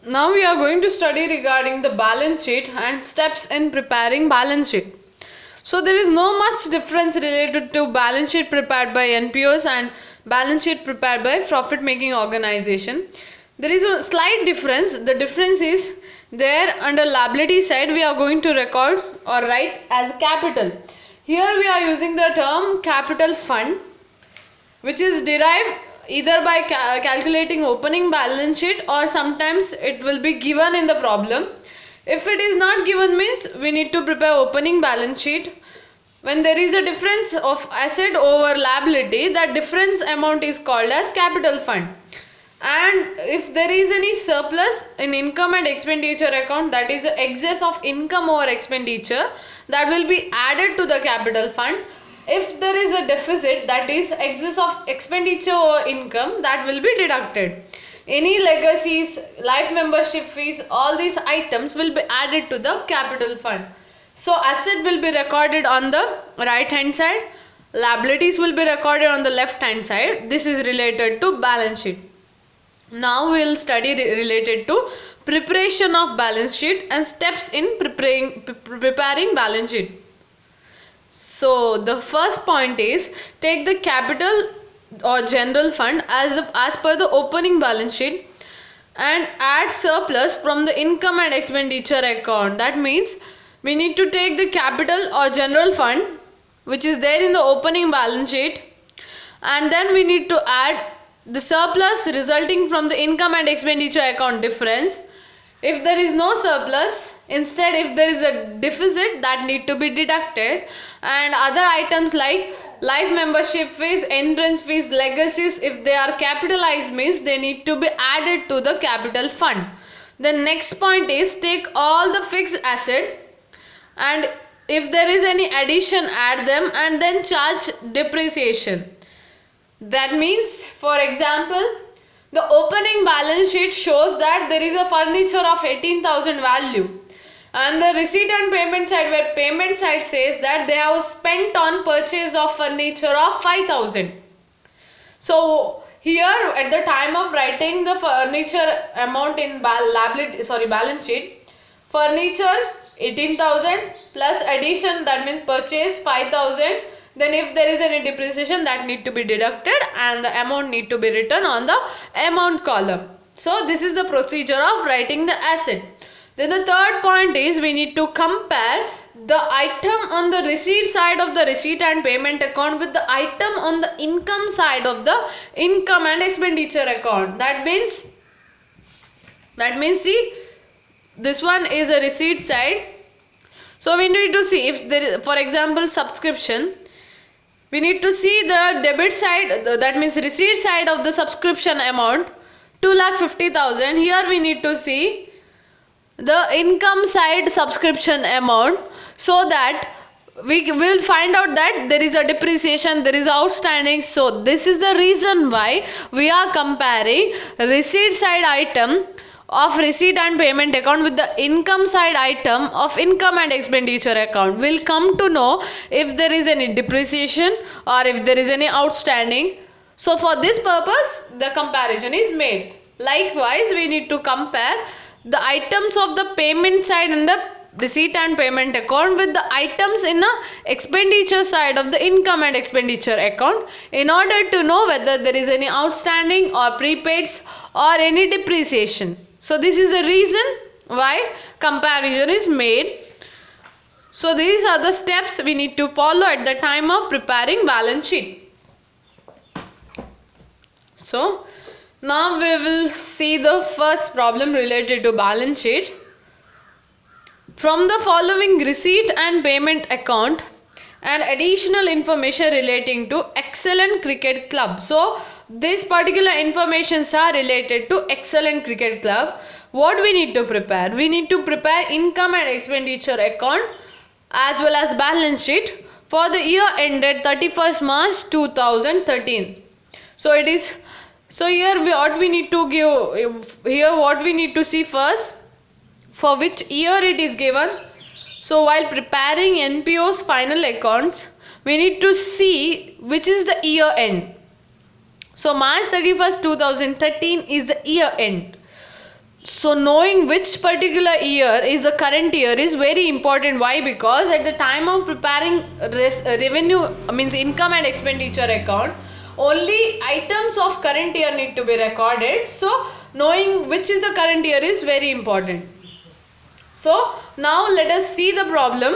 Now we are going to study regarding the balance sheet and steps in preparing balance sheet. So there is no much difference related to balance sheet prepared by NPOs and balance sheet prepared by profit making organization. There is a slight difference. The difference is there under liability side we are going to record or write as capital. Here we are using the term capital fund, which is derived either by calculating opening balance sheet, or sometimes it will be given in the problem. If it is not given means we need to prepare opening balance sheet. When there is a difference of asset over liability, that difference amount is called as capital fund. And if there is any surplus in income and expenditure account, that is excess of income over expenditure, that will be added to the capital fund. If there is a deficit, that is excess of expenditure or income, that will be deducted. Any legacies, life membership fees, all these items will be added to the capital fund. So asset will be recorded on the right hand side, liabilities will be recorded on the left hand side. This is related to balance sheet. Now we will study related to preparation of balance sheet and steps in preparing balance sheet. So the first point is, take the capital or general fund as per the opening balance sheet and add surplus from the income and expenditure account. That means we need to take the capital or general fund which is there in the opening balance sheet, and then we need to add the surplus resulting from the income and expenditure account difference. If there is no surplus, instead if there is a deficit, that need to be deducted, and other items like life membership fees, entrance fees, legacies, if they are capitalized means they need to be added to the capital fund. The next point is, take all the fixed asset and if there is any addition, add them and then charge depreciation. That means, for example, the opening balance sheet shows that there is a furniture of 18,000 value, and the receipt and payment side, where payment side says that they have spent on purchase of furniture of 5,000. So here at the time of writing the furniture amount in balance sheet, furniture 18,000 plus addition, that means purchase 5,000. Then if there is any depreciation, that need to be deducted and the amount need to be written on the amount column. So this is the procedure of writing the asset. Then the third point is, we need to compare the item on the receipt side of the receipt and payment account with the item on the income side of the income and expenditure account. That means see, this one is a receipt side. So we need to see if there is, for example, subscription. We need to see the debit side, that means receipt side of the subscription amount 2,50,000. Here we need to see the income side subscription amount, so that we will find out that there is a depreciation, there is outstanding. So this is the reason why we are comparing receipt side item of receipt and payment account with the income side item of income and expenditure account. We'll come to know if there is any depreciation or if there is any outstanding. So for this purpose the comparison is made. Likewise, we need to compare the items of the payment side in the receipt and payment account with the items in the expenditure side of the income and expenditure account, in order to know whether there is any outstanding or prepaids or any depreciation. So this is the reason why comparison is made. So these are the steps we need to follow at the time of preparing balance sheet. So now we will see the first problem related to balance sheet. From the following receipt and payment account and additional information relating to Excellent Cricket Club. So this particular informations are related to Excellent Cricket Club. What we need to prepare? We need to prepare income and expenditure account as well as balance sheet for the year ended 31st March 2013. So it is, so here what we need to give, here what we need to see first, for which year it is given. So while preparing NPO's final accounts, we need to see which is the year end. So March 31st 2013 is the year end. So knowing which particular year is the current year is very important. Why? Because at the time of preparing revenue, means income and expenditure account, only items of current year need to be recorded. So knowing which is the current year is very important. So now let us see the problem.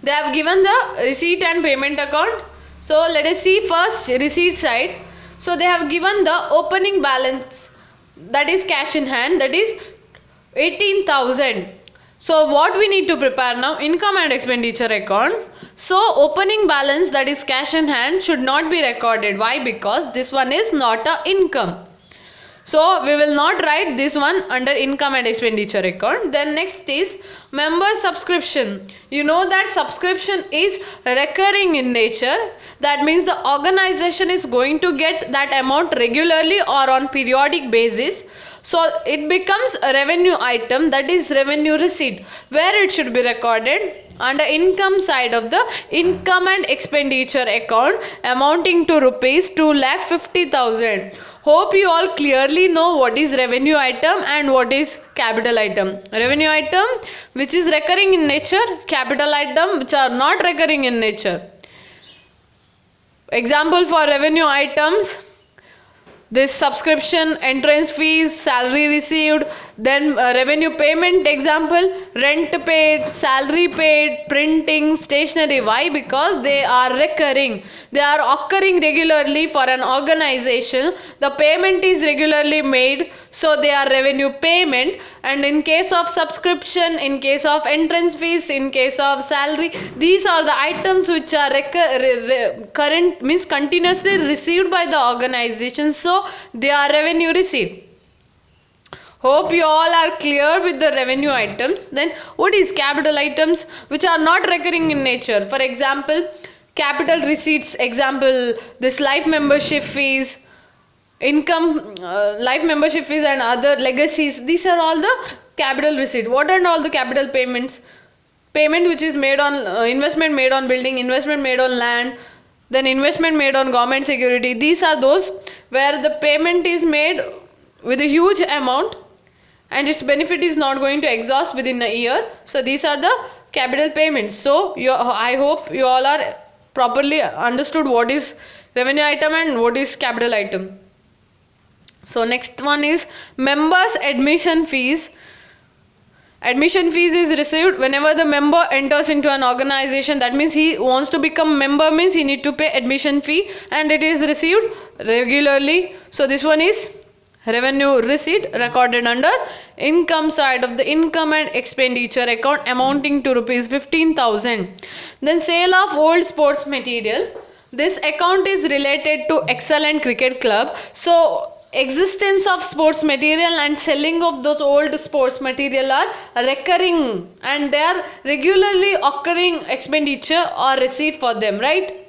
They have given the receipt and payment account. So let us see first receipt side. So they have given the opening balance, that is cash in hand, that is 18,000. So what we need to prepare now? Income and expenditure account. So opening balance, that is cash in hand, should not be recorded. Why? Because this one is not a income. So we will not write this one under income and expenditure account. Then next is member subscription. You know that subscription is recurring in nature. That means the organization is going to get that amount regularly or on periodic basis. So it becomes a revenue item, that is revenue receipt, where it should be recorded under income side of the income and expenditure account amounting to rupees 2,50,000. Hope you all clearly know what is revenue item and what is capital item. Revenue item which is recurring in nature, capital item which are not recurring in nature. Example for revenue items: this subscription, entrance fees, salary received, then revenue payment, example rent paid, salary paid, printing, stationery. Why? Because they are recurring, they are occurring regularly for an organization. The payment is regularly made, so they are revenue payment. And in case of subscription, in case of entrance fees, in case of salary, these are the items which are current, means continuously received by the organization, so they are revenue receipt. Hope you all are clear with the revenue items. Then what is capital items which are not recurring in nature? For example, capital receipts, example this life membership fees, income, life membership fees and other legacies. These are all the capital receipt. What are all the capital payments? Payment which is made on investment made on building, investment made on land, then investment made on government security. These are those where the payment is made with a huge amount and its benefit is not going to exhaust within a year. So these are the capital payments. So I hope you all are properly understood what is revenue item and what is capital item. So next one is members admission fees. Admission fees is received whenever the member enters into an organization. That means he wants to become member, means he need to pay admission fee, and it is received regularly. So this one is revenue receipt, recorded under income side of the income and expenditure account amounting to rupees 15,000. Then sale of old sports material. This account is related to Excellent Cricket Club. So existence of sports material and selling of those old sports material are recurring and they are regularly occurring expenditure or receipt for them, right?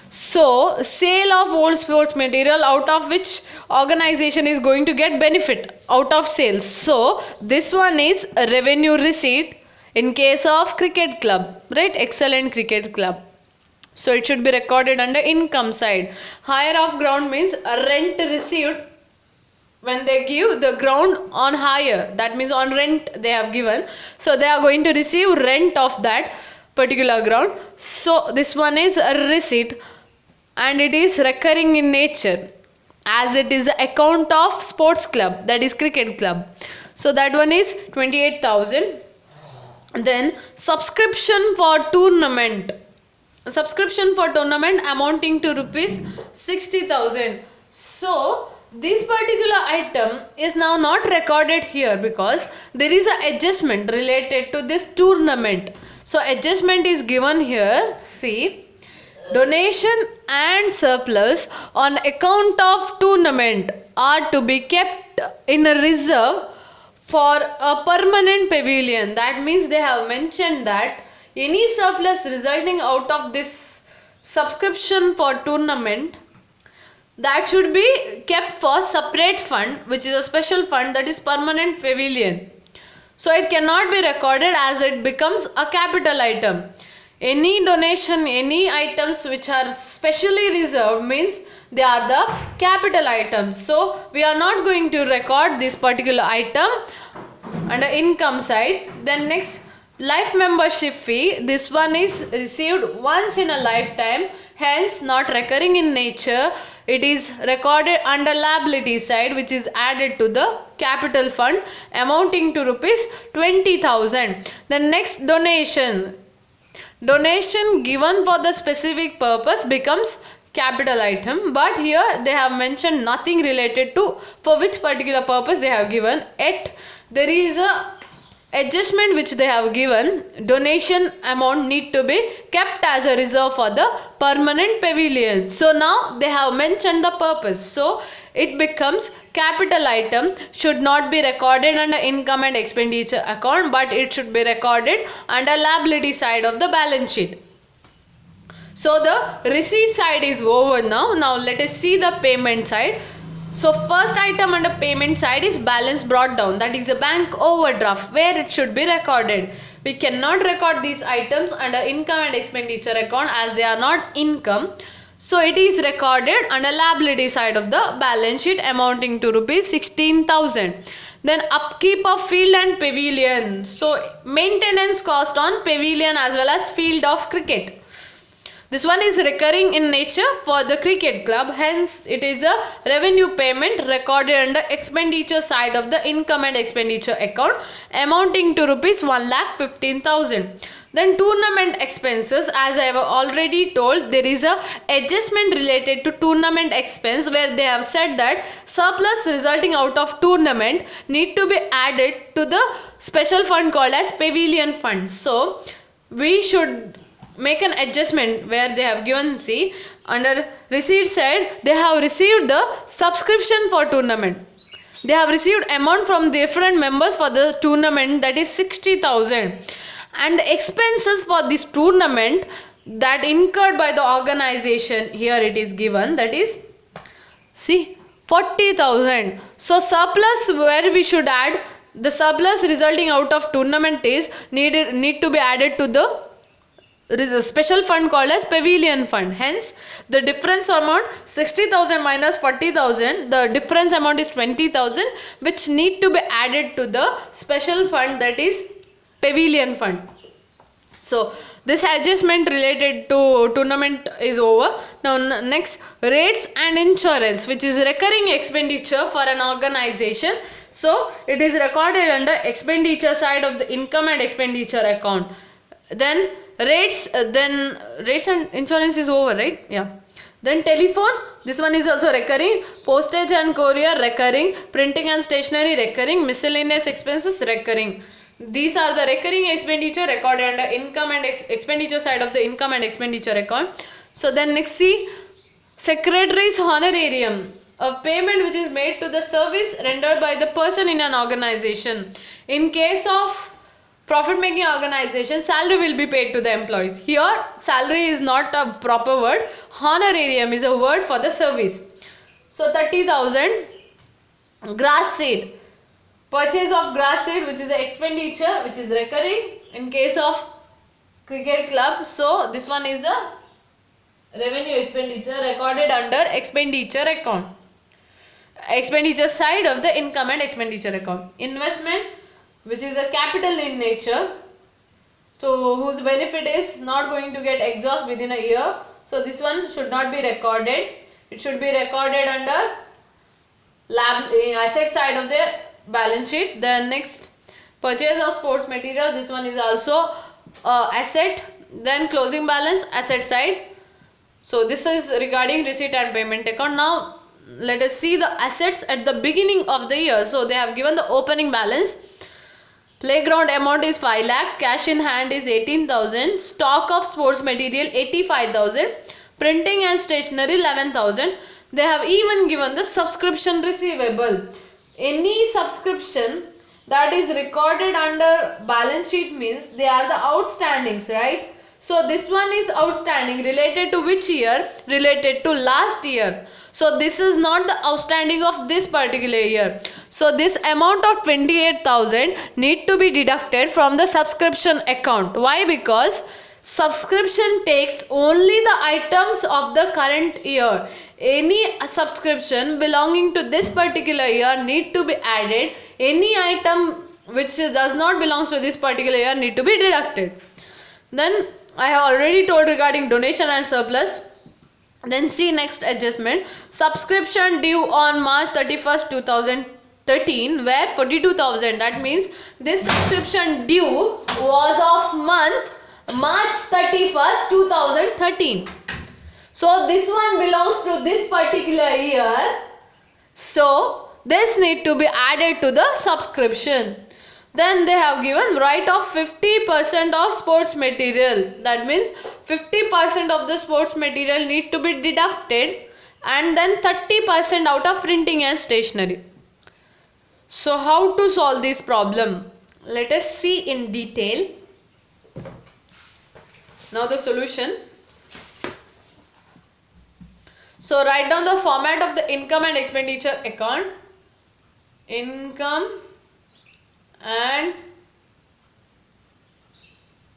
So sale of old sports material, out of which organization is going to get benefit out of sales. So this one is a revenue receipt in case of cricket club, right? Excellent Cricket Club. So it should be recorded under income side. Hire of ground means a rent received when they give the ground on hire. That means on rent they have given. So they are going to receive rent of that particular ground. So this one is a receipt and it is recurring in nature as it is the account of sports club, that is cricket club. So that one is 28,000. Then subscription for tournament. Subscription for tournament amounting to rupees 60,000. So this particular item is now not recorded here because there is an adjustment related to this tournament. So adjustment is given here. See, donation and surplus on account of tournament are to be kept in a reserve for a permanent pavilion. That means they have mentioned that any surplus resulting out of this subscription for tournament, that should be kept for separate fund, which is a special fund, that is permanent pavilion. So it cannot be recorded as it becomes a capital item. Any donation, any items which are specially reserved means they are the capital items. So we are not going to record this particular item under income side. Then next, life membership fee. This one is received once in a lifetime, hence not recurring in nature. It is recorded under liability side, which is added to the capital fund, amounting to rupees 20,000. The next, donation. Donation given for the specific purpose becomes capital item, but here they have mentioned nothing related to for which particular purpose they have given. Yet there is a adjustment which they have given. Donation amount need to be kept as a reserve for the permanent pavilion. So now they have mentioned the purpose, so it becomes capital item, should not be recorded under income and expenditure account, but it should be recorded under liability side of the balance sheet. So the receipt side is over now. Now let us see the payment side. So first item under payment side is balance brought down, that is a bank overdraft, where it should be recorded. We cannot record these items under income and expenditure account as they are not income. So it is recorded under liability side of the balance sheet, amounting to rupees 16,000. Then upkeep of field and pavilion. So maintenance cost on pavilion as well as field of cricket. This one is recurring in nature for the cricket club, hence it is a revenue payment recorded under expenditure side of the income and expenditure account, amounting to rupees 1,15,000. Then tournament expenses, as I have already told, there is a adjustment related to tournament expense, where they have said that surplus resulting out of tournament need to be added to the special fund called as pavilion fund. So we should make an adjustment where they have given, see, under receipt side they have received the subscription for tournament. They have received amount from different members for the tournament, that is 60,000, and the expenses for this tournament that incurred by the organization, here it is given, that is, see, 40,000. So surplus where we should add the surplus resulting out of tournament is need to be added to the special fund called as pavilion fund. Hence the difference amount 60,000 minus 40,000, the difference amount is 20,000, which need to be added to the special fund, that is pavilion fund. So this adjustment related to tournament is over. Now next, rates and insurance, which is recurring expenditure for an organization. So it is recorded under expenditure side of the income and expenditure account. Then rates and insurance is over, right? Yeah. Then telephone, this one is also recurring. Postage and courier recurring. Printing and stationery recurring. Miscellaneous expenses recurring. These are the recurring expenditure recorded under income and expenditure side of the income and expenditure account. So then next, see, secretary's honorarium, a payment which is made to the service rendered by the person in an organization. In case of profit making organization, salary will be paid to the employees. Here salary is not a proper word, honorarium is a word for the service. So 30,000. Grass seed, purchase of grass seed, which is an expenditure which is recurring in case of cricket club. So this one is a revenue expenditure recorded under expenditure account, expenditure side of the income and expenditure account. Investment, which is a capital in nature, so whose benefit is not going to get exhaust within a year. So this one should not be recorded. It should be recorded under asset side of the balance sheet. Then next, purchase of sports material, this one is also asset. Then closing balance, asset side. So this is regarding receipt and payment account. Now let us see the assets at the beginning of the year. So they have given the opening balance. Playground amount is 5 lakh, cash in hand is 18,000, stock of sports material 85,000, printing and stationery 11,000. They have even given the subscription receivable. Any subscription that is recorded under balance sheet means they are the outstandings, right? So this one is outstanding, related to which year? Related to last year. So this is not the outstanding of this particular year. So this amount of 28,000 need to be deducted from the subscription account. Why? Because Subscription takes only the items of the current year. Any subscription belonging to this particular year need to be added. Any item which does not belong to this particular year need to be deducted. Then I have already told regarding donation and surplus. Then see next adjustment. Subscription due on March 31st 2013 were 42,000. That means this subscription due was of month March 31st 2013. So this one belongs to this particular year. So this need to be added to the subscription. Then they have given write off 50% of sports material. That means 50% of the sports material need to be deducted, and then 30% out of printing and stationery. So how to solve this problem? Let us see in detail. Now the solution. So write down the format of the income and expenditure account. Income and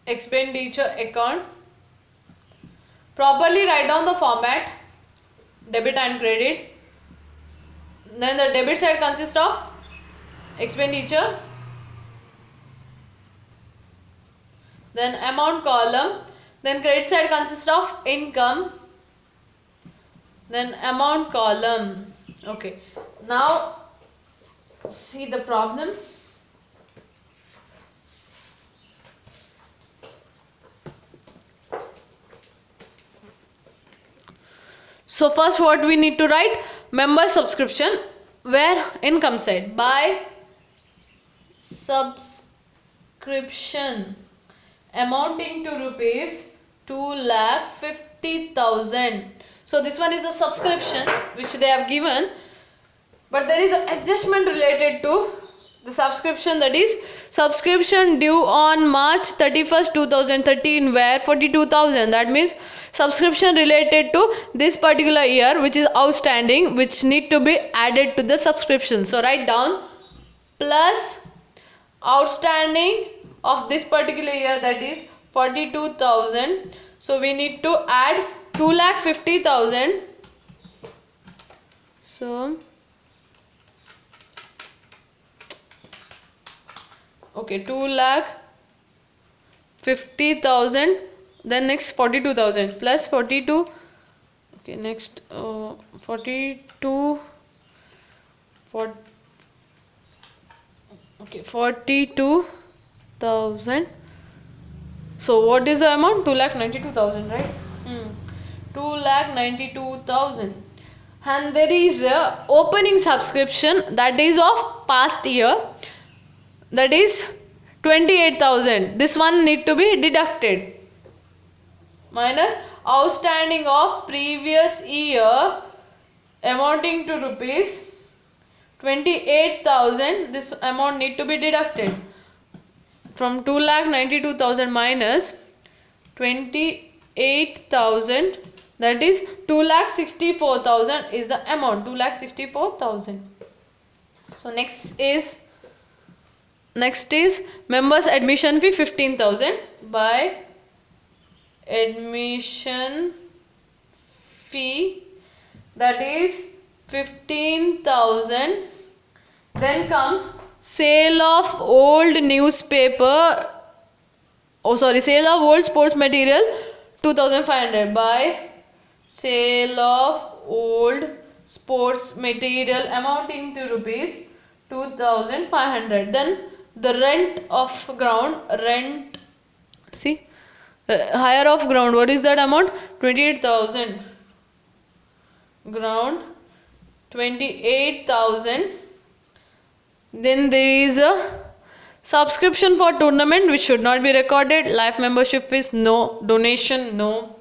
expenditure account. Properly write down the format, debit and credit. Then the debit side consists of expenditure, then amount column, then credit side consists of income, then amount column. Okay, now see the problem. So first what we need to write? Member subscription, where income side by subscription amounting to rupees 2,50,000. So this one is a subscription which they have given, but there is an adjustment related to the subscription, that is subscription due on March 31st 2013 were 42,000. That means subscription related to this particular year which is outstanding, which need to be added to the subscription. So write down plus outstanding of this particular year, that is 42,000. So we need to add 2,50,000. So okay, 2,50,000. Then next 42,000 plus 42. Okay, next 42. Okay, 42,000. So what is the amount? 2,92,000, right? 2,92,000. And there is a opening subscription, that is of past year, that is 28,000. This one need to be deducted, minus outstanding of previous year amounting to rupees 28,000. This amount need to be deducted from 2,92,000 minus 28,000, that is 2,64,000 is the amount, 2,64,000. So next is members admission fee 15,000 by admission fee, that is 15,000. Then comes sale of old newspaper, sale of old sports material 2,500 by sale of old sports material amounting to rupees 2,500. Then the rent of ground, hire of ground, what is that amount? 28,000. Ground 28,000. Then there is a subscription for tournament which should not be recorded. Life membership fees no. Donation no.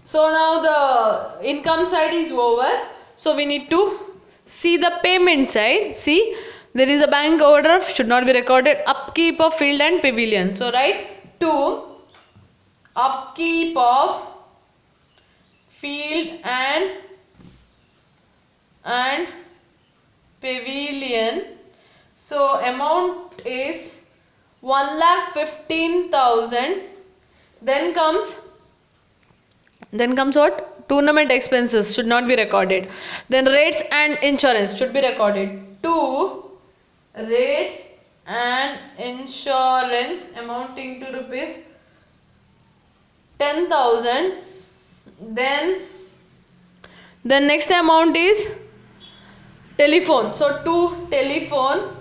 So now the income side is over. So we need to see the payment side. See, there is a bank order, should not be recorded. Upkeep of field and pavilion. So write to upkeep of field and pavilion. So amount is 1,15,000 Then comes what? Tournament expenses should not be recorded. Then rates and insurance should be recorded. 2 rates and insurance amounting to rupees 10,000. Then the next amount is telephone. So 2 telephone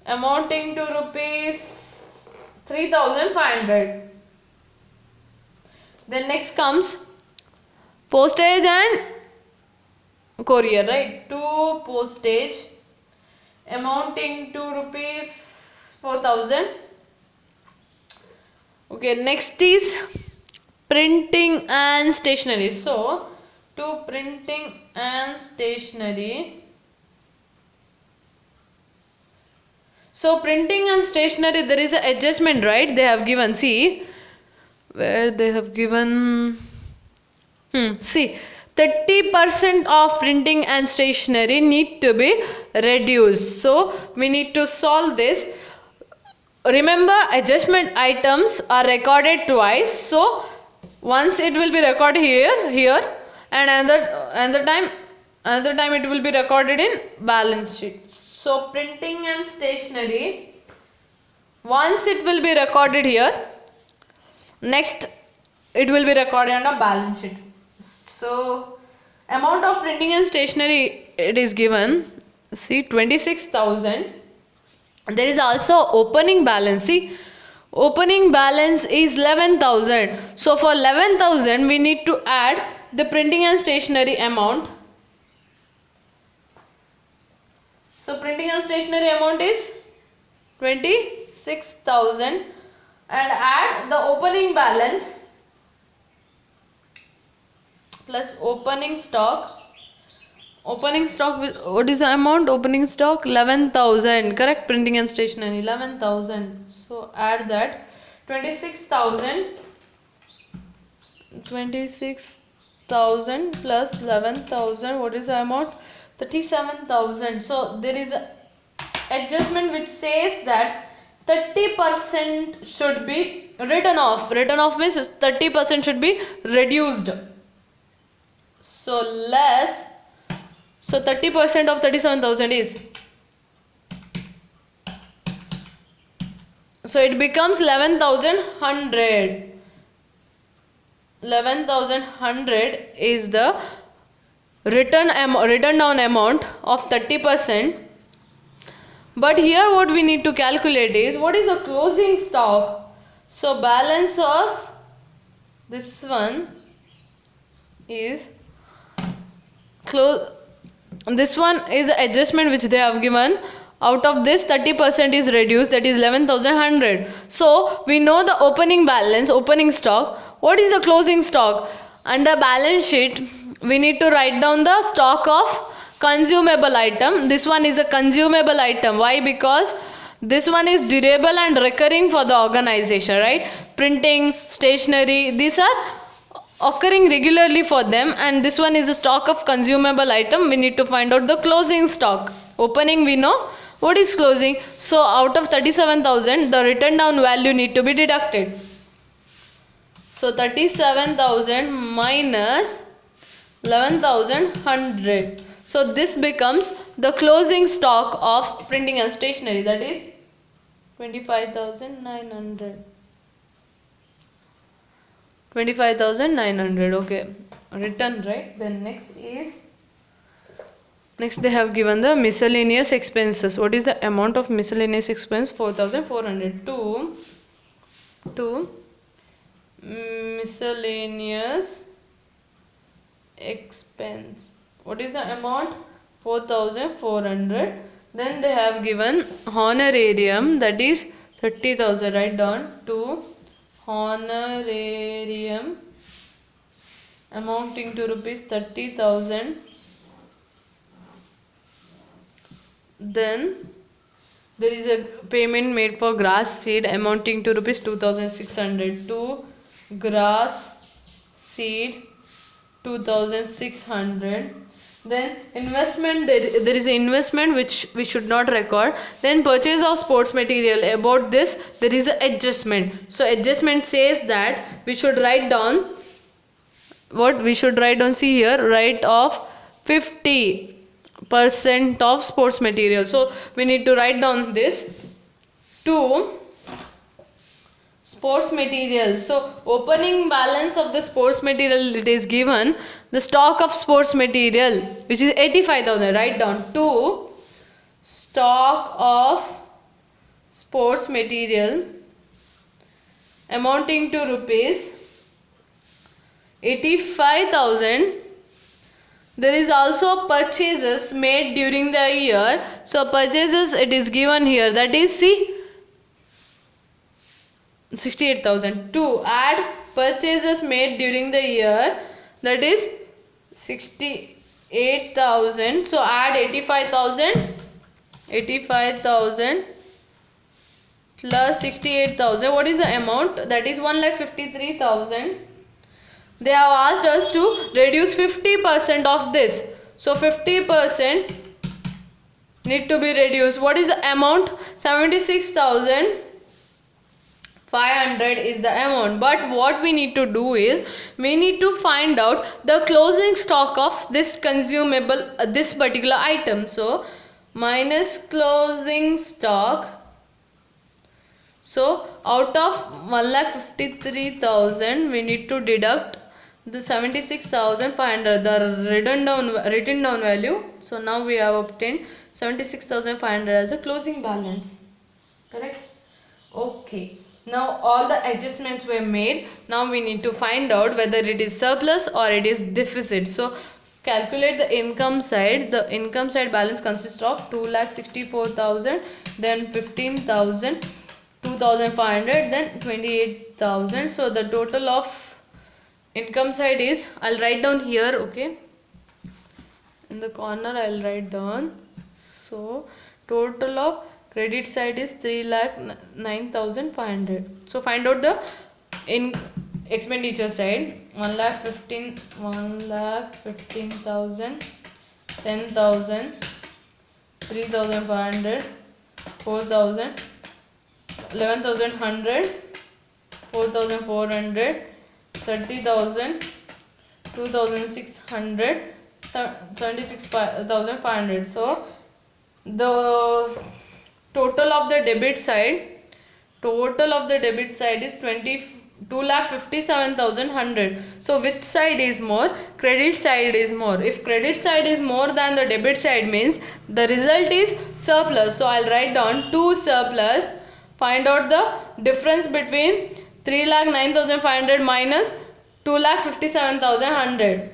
amounting to rupees 3,500. Then next comes postage and courier, right? 2 postage amounting to rupees 4,000. Okay, next is printing and stationery. So 2 printing and stationery. So printing and stationery, there is an adjustment, right? They have given, see where they have given, see 30% of printing and stationery need to be reduced. So we need to solve this. Remember, adjustment items are recorded twice. So once it will be recorded here, and another time it will be recorded in balance sheet. So printing and stationery, once it will be recorded here, next it will be recorded on a balance sheet. So amount of printing and stationery, it is given, see 26,000. There is also opening balance. See, opening balance is 11,000. So for 11,000 we need to add the printing and stationery amount. So printing and stationery amount is 26,000 and add the opening balance plus opening stock. Opening stock, what is the amount? Opening stock 11,000, correct? Printing and stationery 11,000. So add that 26,000 plus 11,000. What is the amount? 37,000. So there is a adjustment which says that 30% should be written off. Written off means 30% should be reduced. So 30% of 37,000 is, so it becomes 11,100. 11,100 is the written down amount of 30%. But here what we need to calculate is what is the closing stock. So balance of this one is this one is adjustment which they have given. Out of this 30% is reduced, that is 11,100. So we know the opening balance, opening stock. What is the closing stock? Under balance sheet we need to write down the stock of consumable item. This one is a consumable item. Why? Because this one is durable and recurring for the organization, right? Printing, stationery, these are occurring regularly for them, and this one is a stock of consumable item. We need to find out the closing stock. Opening we know, what is closing? So out of 37,000 the written down value need to be deducted. So 37,000 minus 11,100. So this becomes the closing stock of printing and stationery, that is 25,900. 25,900. Okay, written, right? Then next they have given the miscellaneous expenses. What is the amount of miscellaneous expense? 4,400. To miscellaneous expense, what is the amount? 4,400. Then they have given honorarium, that is 30,000. Write down. To honorarium amounting to rupees 30,000. Then there is a payment made for grass seed amounting to rupees 2,600. To grass seed 2,600. Then investment, there is an investment which we should not record. Then purchase of sports material, about this there is an adjustment. So adjustment says that we should write down, what we should write down, see here, write off 50% of sports material. So we need to write down this to sports material. So opening balance of the sports material, it is given the stock of sports material which is 85,000. Write down to stock of sports material amounting to rupees 85,000. There is also purchases made during the year. So purchases, it is given here, that is, see, 68,000. To add purchases made during the year, that is 68,000. So add 85,000 plus 68,000. What is the amount? That is 1,53,000. They have asked us to reduce 50% of this. So 50% need to be reduced. What is the amount? 76,500 is the amount. But what we need to do is, we need to find out the closing stock of this consumable, this particular item. So minus closing stock. So out of 1,53,000 we need to deduct the 76,500, the written down value. So now we have obtained 76,500 as a closing balance. Correct? Okay. Now all the adjustments were made. Now we need to find out whether it is surplus or it is deficit. So calculate the income side. The income side balance consists of 2,64,000, then 15,000, 2,500, then 28,000. So the total of income side is, I'll write down here, okay, in the corner I'll write down. So total of credit side is 3,09,500. So find out the in expenditure side. 1,15,000, 10,000, 3,500, 4,000, 11,100, 4,400, 30,000, 2,600, 76,500. So the total of the debit side is 2,57,100. So which side is more? Credit side is more. If credit side is more than the debit side, means the result is surplus. So I'll write down to surplus. Find out the difference between 3,09,500 minus 2,57,100.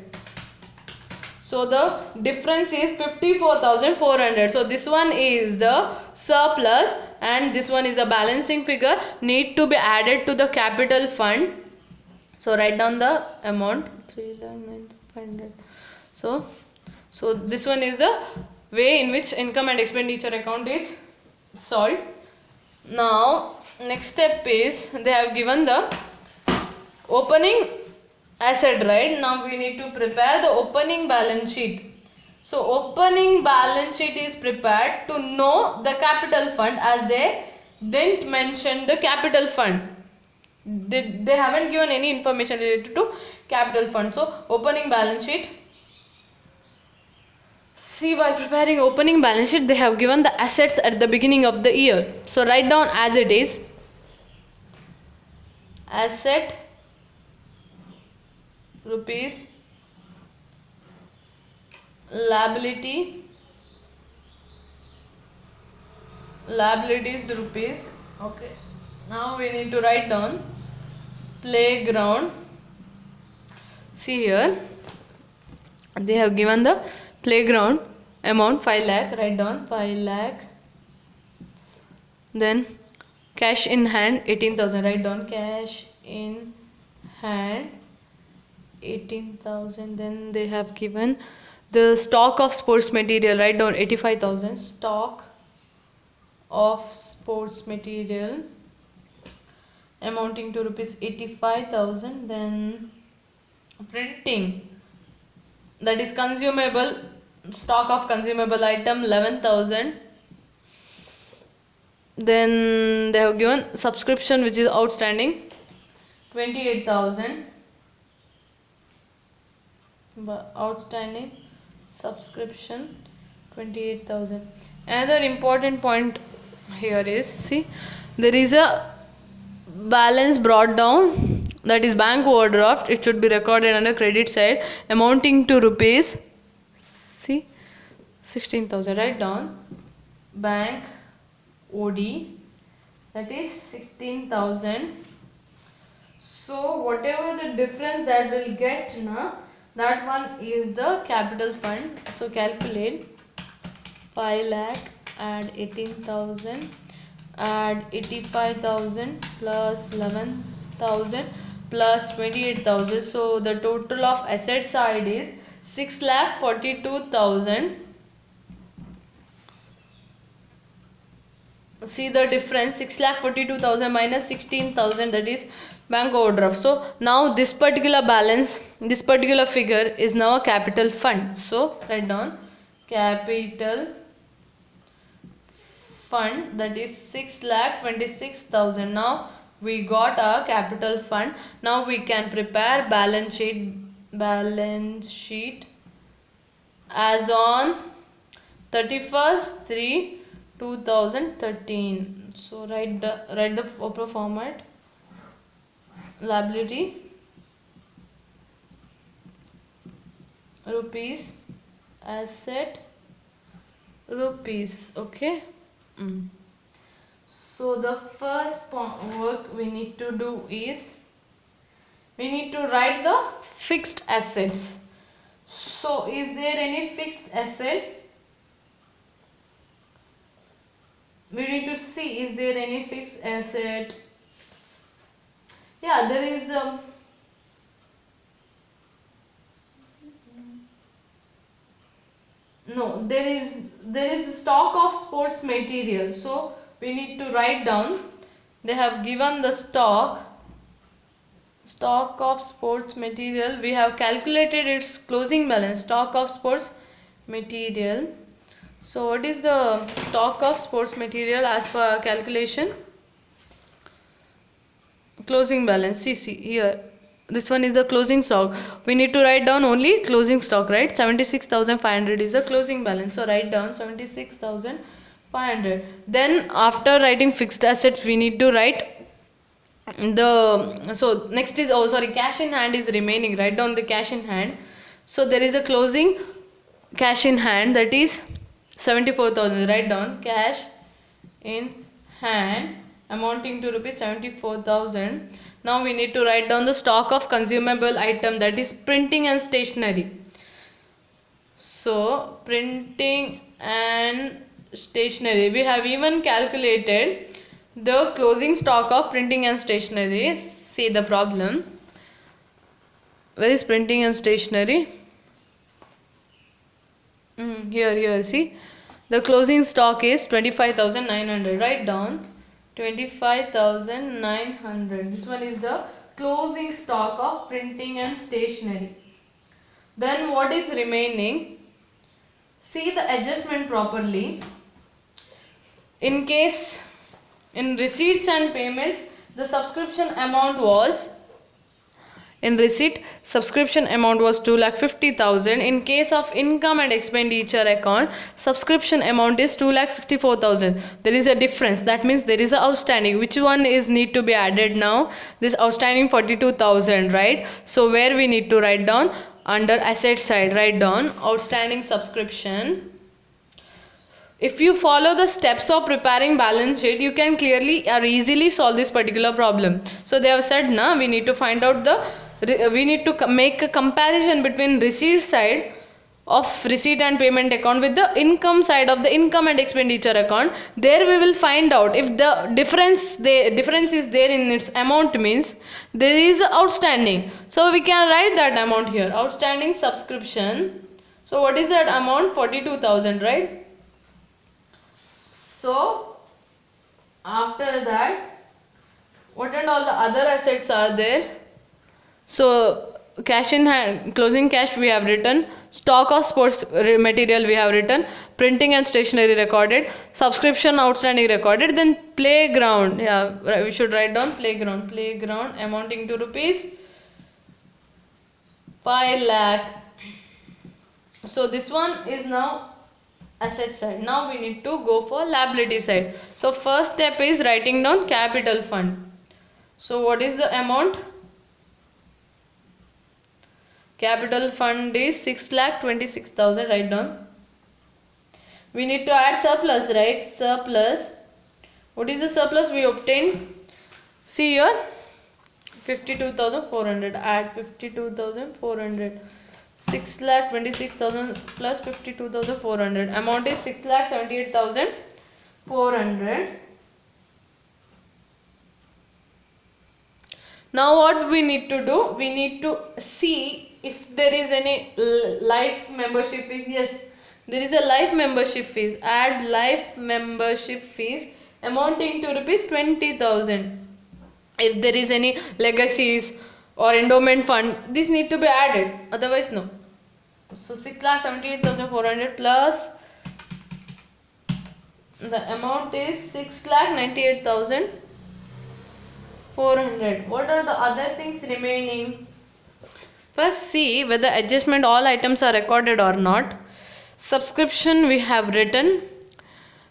So the difference is 54,400. So this one is the surplus and this one is a balancing figure, need to be added to the capital fund. So write down the amount 3,09,500. So this one is the way in which income and expenditure account is solved. Now next step is, they have given the opening asset, right? Now we need to prepare the opening balance sheet. So opening balance sheet is prepared to know the capital fund, as they didn't mention the capital fund. They haven't given any information related to capital fund. So opening balance sheet. See, while preparing opening balance sheet, they have given the assets at the beginning of the year. So write down as it is. Asset rupees, liabilities rupees. Okay, now we need to write down playground. See here, they have given the playground amount 5 lakh. Write down 5 lakh. Then cash in hand 18,000. Write down cash in hand 18,000. Then they have given the stock of sports material. Write down 85,000. Stock of sports material amounting to rupees 85,000. Then printing, that is consumable stock of consumable item 11,000. Then they have given subscription which is outstanding 28,000. Outstanding subscription 28,000. Another important point here is, see, there is a balance brought down, that is bank overdraft. It should be recorded under credit side amounting to rupees, see, 16,000. Write down bank OD, that is 16,000. So whatever the difference that will get now, that one is the capital fund. So calculate 5 lakh, add 18,000, add 85,000 plus 11,000 plus 28,000. So the total of asset side is 6,42,000. See the difference, 6,42,000 minus 16,000, that is bank overdraft. So now this particular balance, this particular figure is now a capital fund. So write down capital fund, that is 6,26,000. Now we got our capital fund. Now we can prepare balance sheet as on 31st/3/2013. So write the proper format. Liability rupees, asset rupees. Okay. So the first work we need to do is we need to write the fixed assets. So is there any fixed asset? We need to see, is there any fixed asset? Yeah, there is no, there is stock of sports material. So we need to write down, they have given the stock of sports material. We have calculated its closing balance, stock of sports material. So what is the stock of sports material as per calculation? Closing balance, see here, this one is the closing stock. We need to write down only closing stock, right? 76,500 is the closing balance. So write down 76,500. Then after writing fixed assets, we need to write the, so next is, cash in hand is remaining. Write down the cash in hand. So there is a closing cash in hand, that is 74,000. Write down cash in hand amounting to rupees 74,000. Now we need to write down the stock of consumable item, that is printing and stationery. So printing and stationery, we have even calculated the closing stock of printing and stationery. See the problem. Where is printing and stationery? Here, see, the closing stock is 25,900. Write down 25,900. This one is the closing stock of printing and stationery. Then what is remaining? See the adjustment properly. In case in receipts and payments, the subscription amount was, in receipt subscription amount was 2,50,000. In case of income and expenditure account, subscription amount is 2,64,000. There is a difference, that means there is a outstanding. Which one is need to be added now? This outstanding 42,000, right? So where we need to write down, under asset side, write down outstanding subscription. If you follow the steps of preparing balance sheet, you can clearly or easily solve this particular problem. So they have said now we need to find out we need to make a comparison between receipt side of receipt and payment account with the income side of the income and expenditure account. There we will find out if the difference is there in its amount, means there is outstanding. So we can write that amount here, outstanding subscription. So what is that amount? 42,000, right? So after that, what and all the other assets are there? So cash in hand, closing cash we have written, stock of sports material we have written, printing and stationery recorded, subscription outstanding recorded, then playground, yeah, we should write down playground amounting to rupees 5 lakh. So this one is now asset side. Now we need to go for liability side. So first step is writing down capital fund. So what is the amount? Capital fund is 6,26,000. Write down. We need to add surplus, right? Surplus. What is the surplus we obtained? See here, 52,400. Add 52,400. 6,26,000 plus 52,400. Amount is 6,78,400. Now what we need to do? We need to see if there is any life membership fees. Yes, there is a life membership fees. Add life membership fees amounting to rupees 20,000. If there is any legacies or endowment fund, this need to be added, otherwise no. So 6,78,400 plus the amount is 6,98,400. What are the other things remaining? First see whether adjustment all items are recorded or not. Subscription we have written.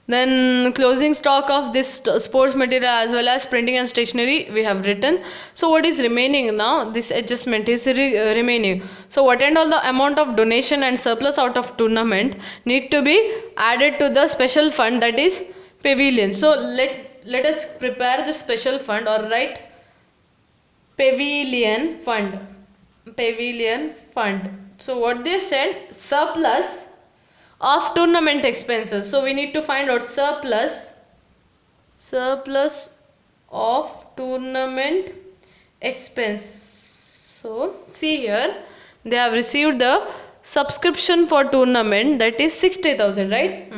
Then closing stock of this sports material as well as printing and stationery we have written. So what is remaining now? This adjustment is remaining. So what and all the amount of donation and surplus out of tournament need to be added to the special fund, that is pavilion. So let us prepare the special fund or write pavilion fund. Pavilion fund. So what they said, surplus of tournament expenses. So we need to find out surplus of tournament expense. So see here, they have received the subscription for tournament, that is 60,000, right?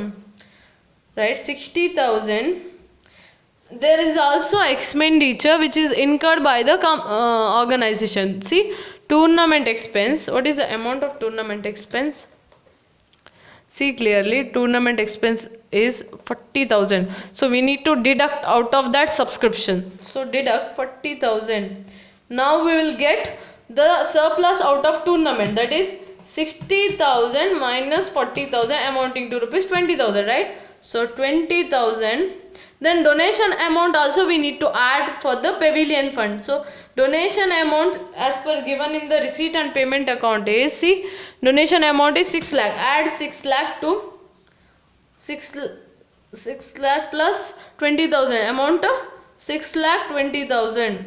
Right, 60,000. There is also expenditure which is incurred by the organization. See, tournament expense. What is the amount of tournament expense? See clearly, tournament expense is 40,000. So we need to deduct out of that subscription. So deduct 40,000. Now we will get the surplus out of tournament, that is 60,000 minus 40,000 amounting to rupees 20,000, right? So 20,000. Then donation amount also we need to add for the pavilion fund. So donation amount as per given in the receipt and payment account is, see, donation amount is 6 lakh. Add 6 lakh to 6 lakh plus 20,000. Amount of 6,20,000.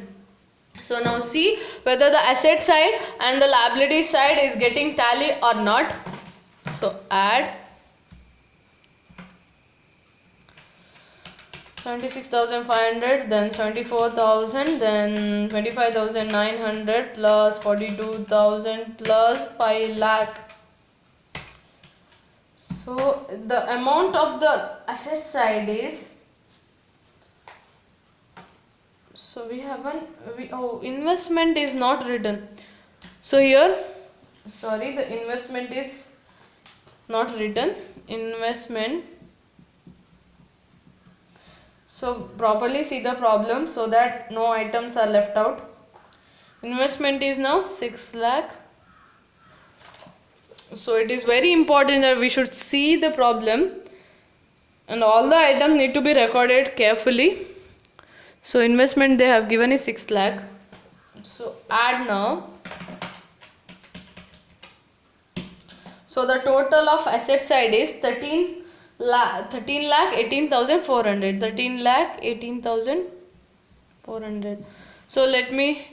So now see whether the asset side and the liability side is getting tally or not. So add 76,500, then 74,000, then 25,900 plus 42,000 plus 5 lakh. So the amount of the asset side is, so we have investment is not written. So here, sorry, the investment is not written. Investment. So properly see the problem so that no items are left out. Investment is now 6 lakh. So it is very important that we should see the problem and all the items need to be recorded carefully. So investment they have given is 6 lakh. So add now. So the total of asset side is 13 lakh 18,400. 13 lakh 18,400. So let me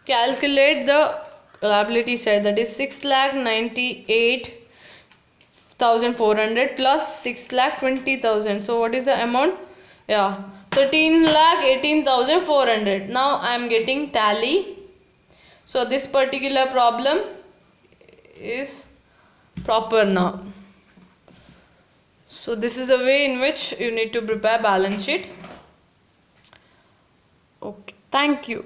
calculate the liability side, that is 6,98,400 plus 6,20,000. So what is the amount? Yeah, 13,18,400. Now I am getting tally. So this particular problem is proper now. So this is the way in which you need to prepare balance sheet. Okay, thank you.